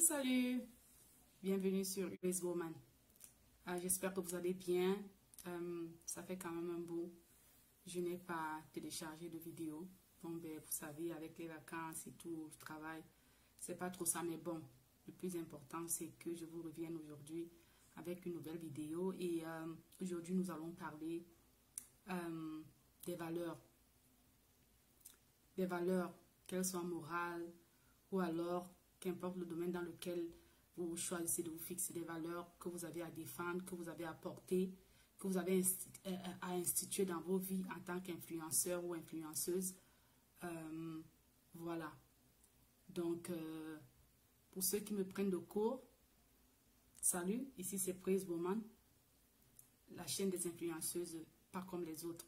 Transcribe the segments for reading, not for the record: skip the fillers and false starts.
Salut, bienvenue sur US Woman. J'espère que vous allez bien. Ça fait quand même un bout. Je n'ai pas téléchargé de vidéo. Bon, ben, vous savez, avec les vacances et tout, le travail, c'est pas trop ça, mais bon, le plus important, c'est que je vous revienne aujourd'hui avec une nouvelle vidéo. Et aujourd'hui, nous allons parler des valeurs. Des valeurs, qu'elles soient morales ou alors qu'importe le domaine dans lequel vous choisissez de vous fixer, des valeurs que vous avez à défendre, que vous avez à porter, que vous avez à instituer dans vos vies en tant qu'influenceur ou influenceuse. Voilà. Donc, pour ceux qui me prennent de court, salut, ici c'est Praise Woman, la chaîne des influenceuses pas comme les autres.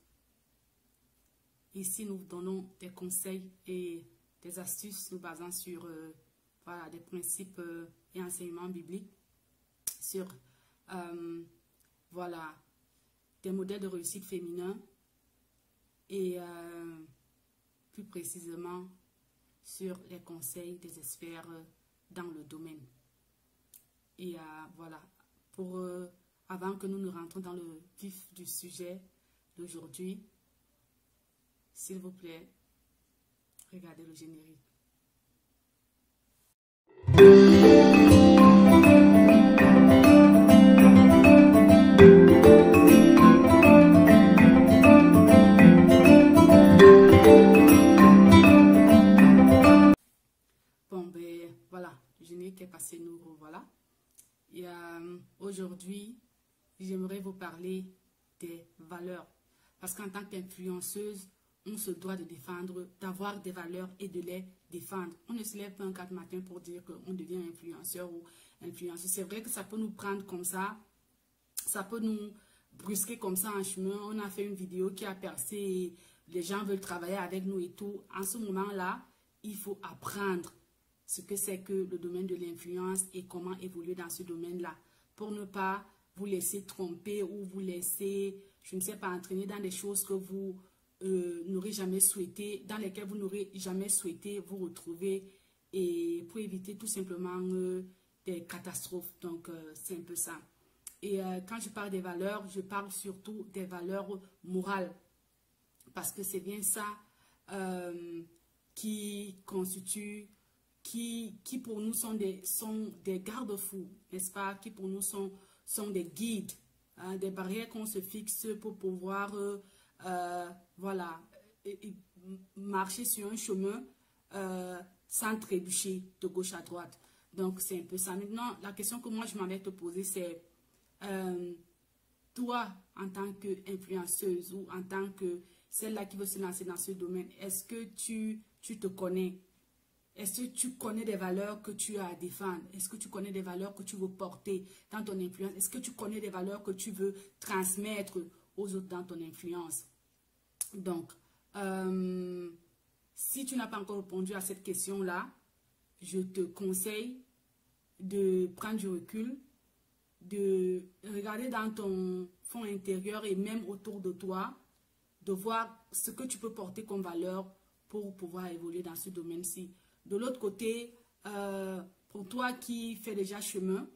Ici, nous vous donnons des conseils et des astuces nous basant sur voilà, des principes et enseignements bibliques, sur voilà, des modèles de réussite féminins et plus précisément sur les conseils des experts dans le domaine. Et voilà, avant que nous ne rentrons dans le vif du sujet d'aujourd'hui, s'il vous plaît, regardez le générique. Bon, ben voilà, le générique est passé, nous revoilà. Et aujourd'hui, j'aimerais vous parler des valeurs. Parce qu'en tant qu'influenceuse, on se doit de défendre, d'avoir des valeurs et de les défendre. On ne se lève pas un 4 matin pour dire qu'on devient influenceur ou influenceuse. C'est vrai que ça peut nous prendre comme ça peut nous brusquer comme ça en chemin. On a fait une vidéo qui a percé et les gens veulent travailler avec nous et tout. En ce moment-là, il faut apprendre ce que c'est que le domaine de l'influence et comment évoluer dans ce domaine-là pour ne pas vous laisser tromper ou vous laisser, je ne sais pas, entraîner dans des choses que vous n'aurez jamais souhaité, dans lesquelles vous n'aurez jamais souhaité vous retrouver et pour éviter tout simplement des catastrophes. Donc, c'est un peu ça. Et quand je parle des valeurs, je parle surtout des valeurs morales parce que c'est bien ça qui constitue, qui pour nous sont des garde-fous, n'est-ce pas, qui pour nous sont des guides, hein, des barrières qu'on se fixe pour pouvoir voilà, marcher sur un chemin sans trébucher de gauche à droite. Donc, c'est un peu ça. Maintenant, la question que moi, je m'avais te poser, c'est toi, en tant qu'influenceuse ou en tant que celle-là qui veut se lancer dans ce domaine, est-ce que tu te connais? Est-ce que tu connais des valeurs que tu as à défendre? Est-ce que tu connais des valeurs que tu veux porter dans ton influence? Est-ce que tu connais des valeurs que tu veux transmettre aux autres dans ton influence? Donc, si tu n'as pas encore répondu à cette question-là, je te conseille de prendre du recul, de regarder dans ton fond intérieur et même autour de toi, de voir ce que tu peux porter comme valeur pour pouvoir évoluer dans ce domaine-ci. De l'autre côté, pour toi qui fais déjà chemin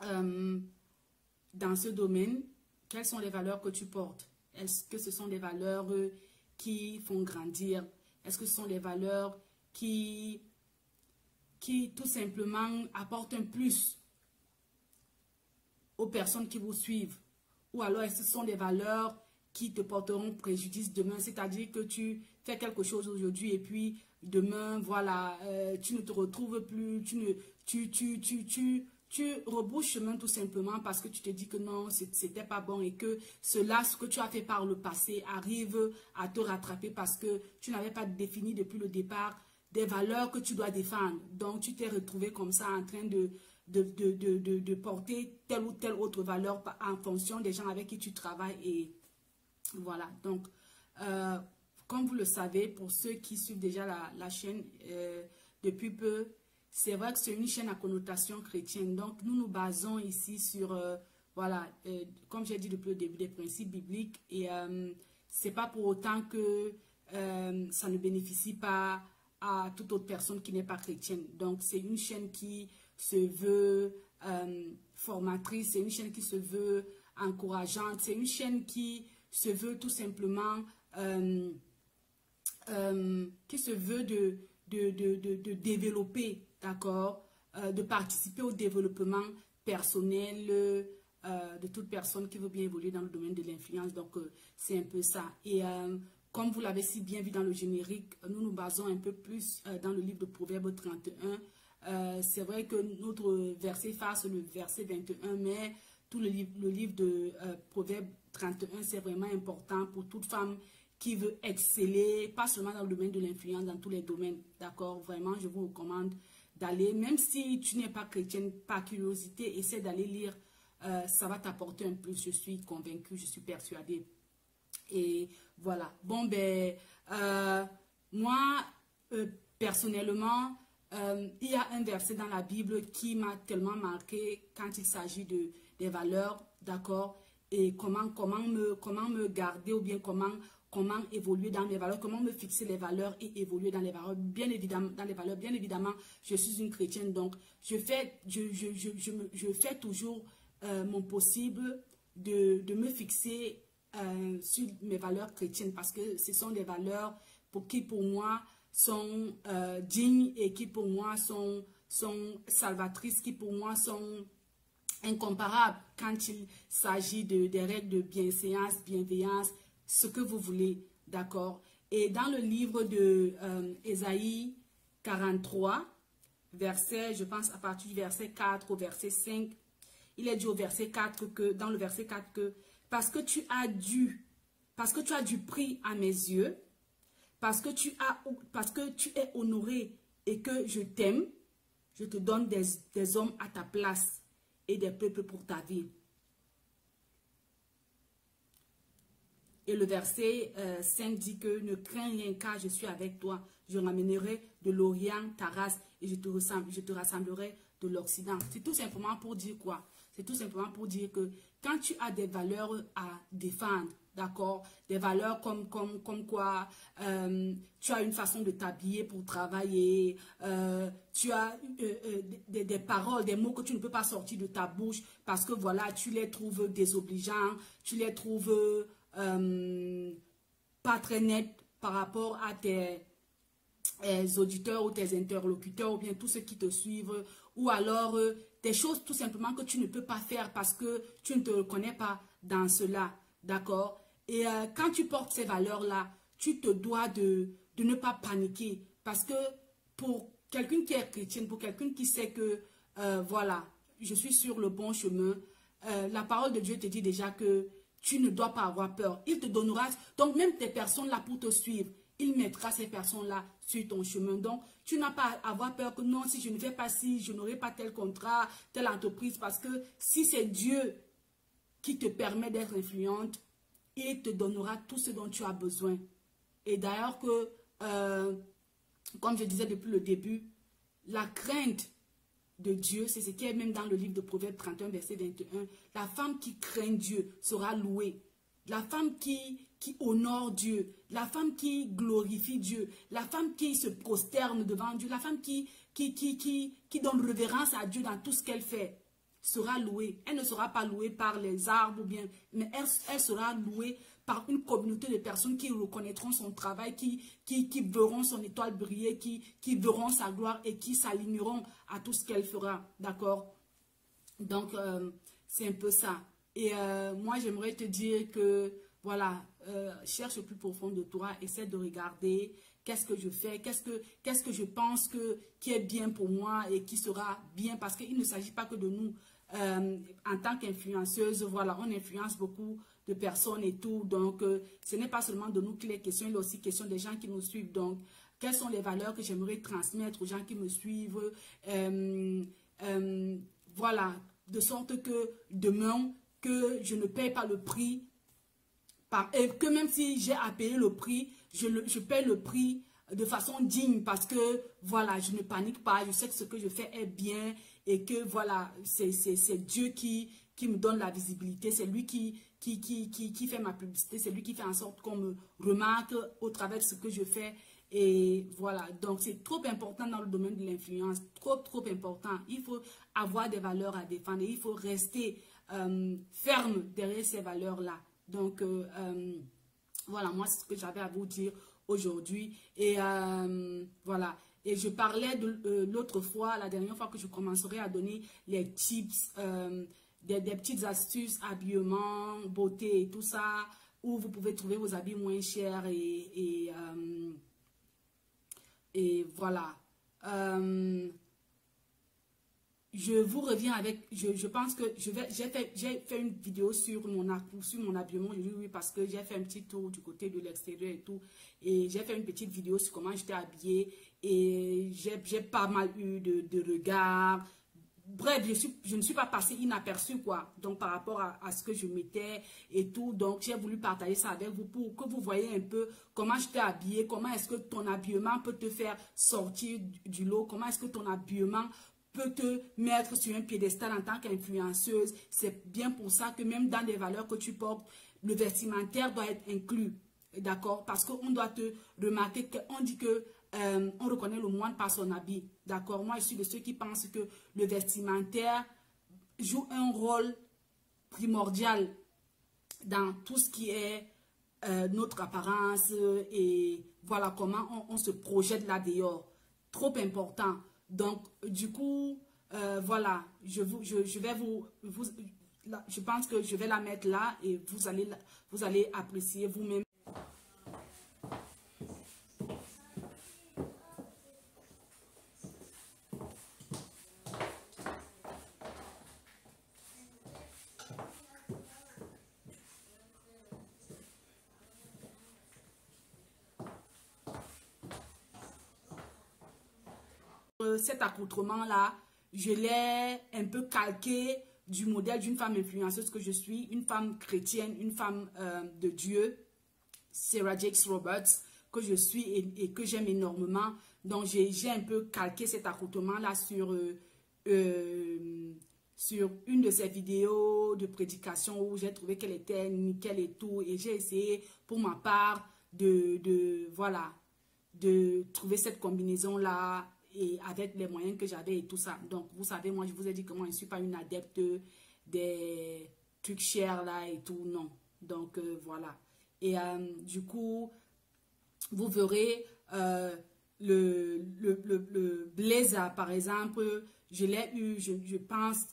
dans ce domaine, quelles sont les valeurs que tu portes? Est-ce que ce sont des valeurs qui font grandir? Est-ce que ce sont des valeurs qui tout simplement apportent un plus aux personnes qui vous suivent? Ou alors est-ce que ce sont des valeurs qui te porteront préjudice demain? C'est-à-dire que tu fais quelque chose aujourd'hui et puis demain, voilà, tu ne te retrouves plus, tu rebrousses chemin tout simplement parce que tu te dis que non, c'était pas bon et que cela, ce que tu as fait par le passé, arrive à te rattraper parce que tu n'avais pas défini depuis le départ des valeurs que tu dois défendre. Donc, tu t'es retrouvé comme ça en train de porter telle ou telle autre valeur en fonction des gens avec qui tu travailles. Et voilà. Donc, comme vous le savez, pour ceux qui suivent déjà la chaîne depuis peu, c'est vrai que c'est une chaîne à connotation chrétienne. Donc, nous nous basons ici sur, voilà, comme j'ai dit depuis le début, des principes bibliques. Et c'est pas pour autant que ça ne bénéficie pas à toute autre personne qui n'est pas chrétienne. Donc, c'est une chaîne qui se veut formatrice, c'est une chaîne qui se veut encourageante, c'est une chaîne qui se veut tout simplement, qui se veut de développer, d'accord, de participer au développement personnel de toute personne qui veut bien évoluer dans le domaine de l'influence. Donc, c'est un peu ça. Et comme vous l'avez si bien vu dans le générique, nous nous basons un peu plus dans le livre de Proverbes 31. C'est vrai que notre verset phare, c'est le verset 21, mais tout le livre de Proverbes 31, c'est vraiment important pour toute femme qui veut exceller, pas seulement dans le domaine de l'influence, dans tous les domaines. D'accord? Vraiment, je vous recommande d'aller, même si tu n'es pas chrétienne, par curiosité, essaie d'aller lire. Ça va t'apporter un plus, je suis convaincue, je suis persuadée. Et voilà. Bon, ben, moi, personnellement, il y a un verset dans la Bible qui m'a tellement marqué quand il s'agit des valeurs, d'accord, et comment me garder ou bien comment évoluer dans mes valeurs, comment me fixer les valeurs et évoluer dans les valeurs. Bien évidemment, je suis une chrétienne, donc je fais toujours mon possible de me fixer sur mes valeurs chrétiennes, parce que ce sont des valeurs qui pour moi sont dignes et qui pour moi sont salvatrices, qui pour moi sont incomparables quand il s'agit des règles de bienveillance, ce que vous voulez, d'accord. Et dans le livre de Ésaïe 43, verset, je pense à partir du verset 4 au verset 5, il est dit au verset 4 que, dans le verset 4 que, parce que tu as du prix à mes yeux, parce que tu es honoré et que je t'aime, je te donne des hommes à ta place et des peuples pour ta vie. Et le verset 5 dit que ne crains rien car je suis avec toi. Je ramènerai de l'Orient ta race et je te rassemblerai de l'Occident. C'est tout simplement pour dire quoi? C'est tout simplement pour dire que quand tu as des valeurs à défendre, d'accord, des valeurs comme quoi tu as une façon de t'habiller pour travailler, tu as des paroles, des mots que tu ne peux pas sortir de ta bouche parce que voilà, tu les trouves désobligeants, tu les trouves pas très nets par rapport à tes auditeurs ou tes interlocuteurs ou bien tous ceux qui te suivent, ou alors des choses tout simplement que tu ne peux pas faire parce que tu ne te reconnais pas dans cela, d'accord? Et quand tu portes ces valeurs-là, tu te dois de ne pas paniquer, parce que pour quelqu'un qui est chrétien, pour quelqu'un qui sait que, voilà, je suis sur le bon chemin, la parole de Dieu te dit déjà que tu ne dois pas avoir peur. Il te donnera, donc même tes personnes là pour te suivre, il mettra ces personnes-là sur ton chemin. Donc, tu n'as pas à avoir peur que non, si je ne fais pas ci, je n'aurai pas tel contrat, telle entreprise. Parce que si c'est Dieu qui te permet d'être influente, il te donnera tout ce dont tu as besoin. Et d'ailleurs que, comme je disais depuis le début, la crainte de Dieu, c'est ce qui est même dans le livre de Proverbes 31, verset 21. La femme qui craint Dieu sera louée. La femme qui honore Dieu, la femme qui glorifie Dieu, la femme qui se prosterne devant Dieu, la femme qui donne révérence à Dieu dans tout ce qu'elle fait, sera louée. Elle ne sera pas louée par les arbres, bien, mais elle sera louée par une communauté de personnes qui reconnaîtront son travail, qui verront son étoile briller, qui verront sa gloire et qui s'aligneront à tout ce qu'elle fera. D'accord? Donc, c'est un peu ça. Et moi, j'aimerais te dire que, voilà, cherche au plus profond de toi, essaie de regarder qu'est-ce que je fais, qu'est-ce que je pense qui est bien pour moi et qui sera bien, parce qu'il ne s'agit pas que de nous. En tant qu'influenceuse, voilà, on influence beaucoup de personnes et tout, donc ce n'est pas seulement de nous qu'il est question, il est aussi question des gens qui nous suivent. Donc, quelles sont les valeurs que j'aimerais transmettre aux gens qui me suivent, voilà, de sorte que demain, que je ne paye pas le prix, et que même si j'ai à payer le prix, je paye le prix de façon digne, parce que voilà, je ne panique pas, je sais que ce que je fais est bien et que voilà, c'est Dieu qui me donne la visibilité, c'est lui qui fait ma publicité, c'est lui qui fait en sorte qu'on me remarque au travers de ce que je fais. Et voilà, donc c'est trop important dans le domaine de l'influence, trop important. Il faut avoir des valeurs à défendre, il faut rester ferme derrière ces valeurs-là. Donc voilà, moi c'est ce que j'avais à vous dire aujourd'hui. Et voilà, et je parlais de l'autre fois, la dernière fois, que je commencerai à donner les tips, des petites astuces, habillement, beauté et tout ça, où vous pouvez trouver vos habits moins chers et voilà. Je vous reviens avec, je pense que j'ai fait une vidéo sur mon habillement. Je dis oui parce que j'ai fait un petit tour du côté de l'extérieur et tout. Et j'ai fait une petite vidéo sur comment j'étais habillée. Et j'ai pas mal eu de regards. Bref, je ne suis pas passée inaperçue, quoi. Donc, par rapport à ce que je mettais et tout. Donc, j'ai voulu partager ça avec vous pour que vous voyez un peu comment j'étais habillée, comment est-ce que ton habillement peut te faire sortir du lot, comment est-ce que ton habillement peut te mettre sur un piédestal en tant qu'influenceuse. C'est bien pour ça que même dans les valeurs que tu portes, le vestimentaire doit être inclus. D'accord? Parce qu'on doit te remarquer qu'on dit que on reconnaît le moine par son habit. D'accord? Moi, je suis de ceux qui pensent que le vestimentaire joue un rôle primordial dans tout ce qui est notre apparence et voilà comment on se projette là dehors. Trop important. Donc, du coup, voilà, je pense que je vais la mettre là et vous allez apprécier vous-même. Cet accoutrement-là, je l'ai un peu calqué du modèle d'une femme influenceuse que je suis, une femme chrétienne, une femme de Dieu, Sarah Jakes Roberts, que je suis et que j'aime énormément. Donc, j'ai un peu calqué cet accoutrement-là sur une de ses vidéos de prédication où j'ai trouvé qu'elle était nickel et tout. Et j'ai essayé, pour ma part, voilà, de trouver cette combinaison-là et avec les moyens que j'avais et tout ça. Donc, vous savez, moi, je vous ai dit que moi, je ne suis pas une adepte des trucs chers là et tout, non. Donc, voilà. Et du coup, vous verrez le blazer, par exemple, je l'ai eu, je pense,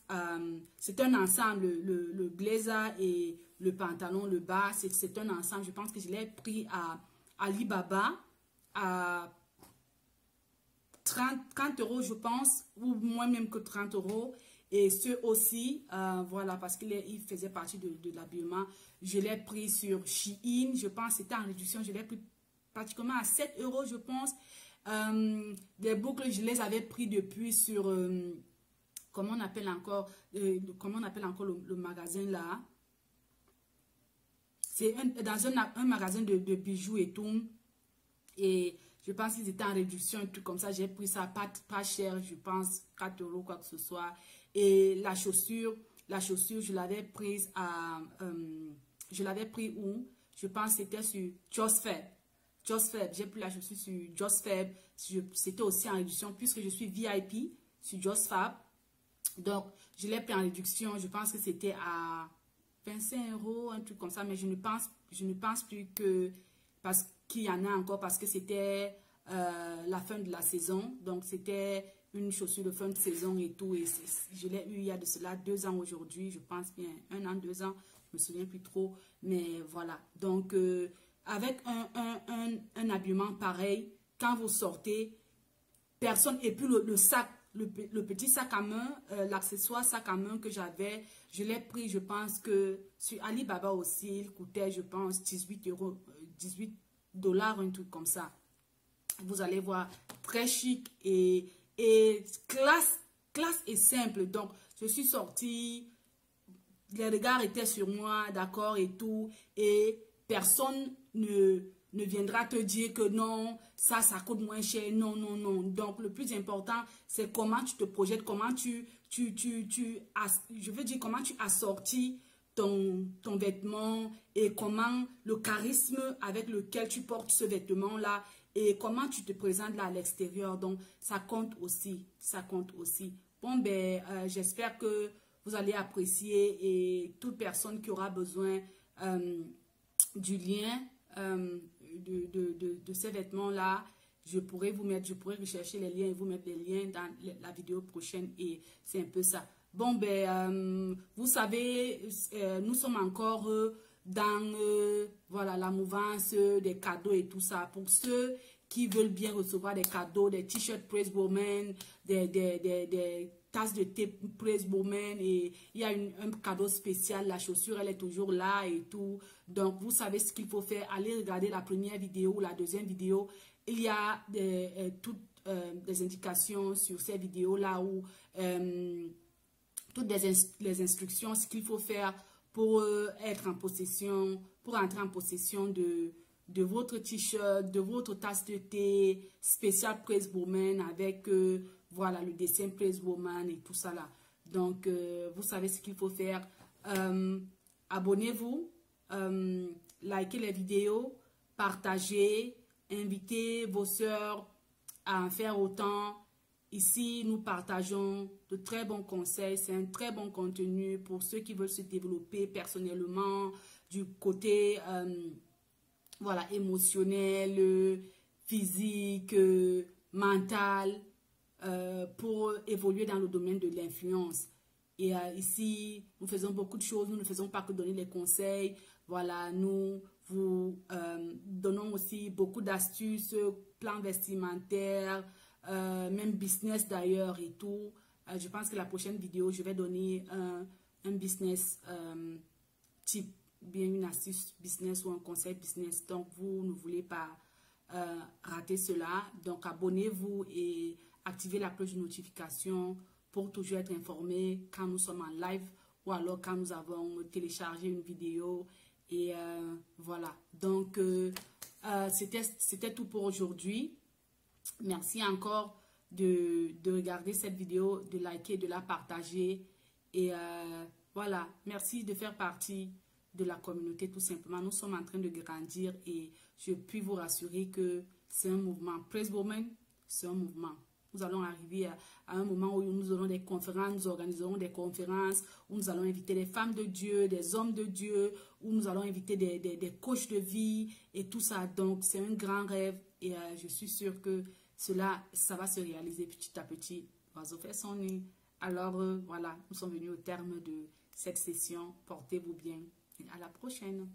c'est un ensemble, le blazer et le pantalon, le bas, c'est un ensemble. Je pense que je l'ai pris à Alibaba, à 30 euros, je pense, ou moins même que 30 euros. Et ceux aussi, voilà, parce qu'il faisait partie de l'habillement. Je l'ai pris sur Shein, je pense, c'était en réduction. Je l'ai pris pratiquement à 7 euros, je pense. Des boucles, je les avais pris depuis sur, comment on appelle encore le magasin là. C'est dans un magasin de bijoux et tout. Et je pense qu'ils étaient en réduction, un truc comme ça. J'ai pris ça pas cher, je pense 4 euros, quoi que ce soit. Et la chaussure, je l'avais prise à... je l'avais pris où? Je pense que c'était sur Just Fab. J'ai pris la chaussure sur Just Fab. C'était aussi en réduction puisque je suis VIP sur Just Fab. Donc, je l'ai pris en réduction. Je pense que c'était à 25 euros, un truc comme ça. Mais je ne pense plus que... Parce qu'il y en a encore, parce que c'était la fin de la saison. Donc, c'était une chaussure de fin de saison et tout. Et je l'ai eu il y a de cela 2 ans aujourd'hui. Je pense bien 1 an, 2 ans. Je me souviens plus trop. Mais voilà. Donc, avec un habillement pareil, quand vous sortez, personne... Et puis le sac, le petit sac à main, l'accessoire sac à main que j'avais, je l'ai pris, je pense que sur Alibaba aussi, il coûtait, je pense, 18 euros, 18 $, un truc comme ça. Vous allez voir, très chic et classe et simple. Donc, je suis sortie, les regards étaient sur moi, d'accord, et tout, et personne ne viendra te dire que non, ça coûte moins cher. Non, non, non. Donc, le plus important, c'est comment tu te projettes, comment comment tu assortis ton vêtement et comment le charisme avec lequel tu portes ce vêtement-là et comment tu te présentes là à l'extérieur. Donc, ça compte aussi. Ça compte aussi. Bon, ben, j'espère que vous allez apprécier et toute personne qui aura besoin du lien de ces vêtements-là, je pourrais rechercher les liens et vous mettre les liens dans la vidéo prochaine et c'est un peu ça. Bon, ben, vous savez, nous sommes encore dans voilà, la mouvance des cadeaux et tout ça. Pour ceux qui veulent bien recevoir des cadeaux, des t-shirts Praise Woman, des tasses de thé Praise Woman, et il y a un cadeau spécial, la chaussure elle est toujours là et tout. Donc vous savez ce qu'il faut faire, allez regarder la première vidéo ou la deuxième vidéo. Il y a toutes des indications sur ces vidéos là où toutes les instructions, ce qu'il faut faire pour être en possession, pour entrer en possession de votre t-shirt, de votre tasse de thé spécial Praise Woman avec voilà le dessin Praise Woman et tout ça là. Donc vous savez ce qu'il faut faire. Abonnez-vous, likez les vidéos, partagez, invitez vos sœurs à en faire autant. Ici, nous partageons de très bons conseils. C'est un très bon contenu pour ceux qui veulent se développer personnellement, du côté voilà, émotionnel, physique, mental, pour évoluer dans le domaine de l'influence. Et ici, nous faisons beaucoup de choses. Nous ne faisons pas que donner des conseils. Voilà, nous vous donnons aussi beaucoup d'astuces, plans vestimentaires, même business d'ailleurs et tout. Je pense que la prochaine vidéo, je vais donner un business type, bien une astuce business ou un conseil business. Donc, vous ne voulez pas rater cela. Donc, abonnez-vous et activez la cloche de notification pour toujours être informé quand nous sommes en live ou alors quand nous avons téléchargé une vidéo. Et voilà. Donc, c'était tout pour aujourd'hui. Merci encore de regarder cette vidéo, de liker, de la partager. Et voilà, merci de faire partie de la communauté tout simplement. Nous sommes en train de grandir et je puis vous rassurer que c'est un mouvement. Praise Woman, c'est un mouvement. Nous allons arriver à un moment où nous aurons des conférences, nous organiserons des conférences, où nous allons inviter des femmes de Dieu, des hommes de Dieu, où nous allons inviter des coachs de vie et tout ça. Donc, c'est un grand rêve et je suis sûre que ça va se réaliser petit à petit. L'oiseau fait son nid. Alors, voilà, nous sommes venus au terme de cette session. Portez-vous bien et à la prochaine.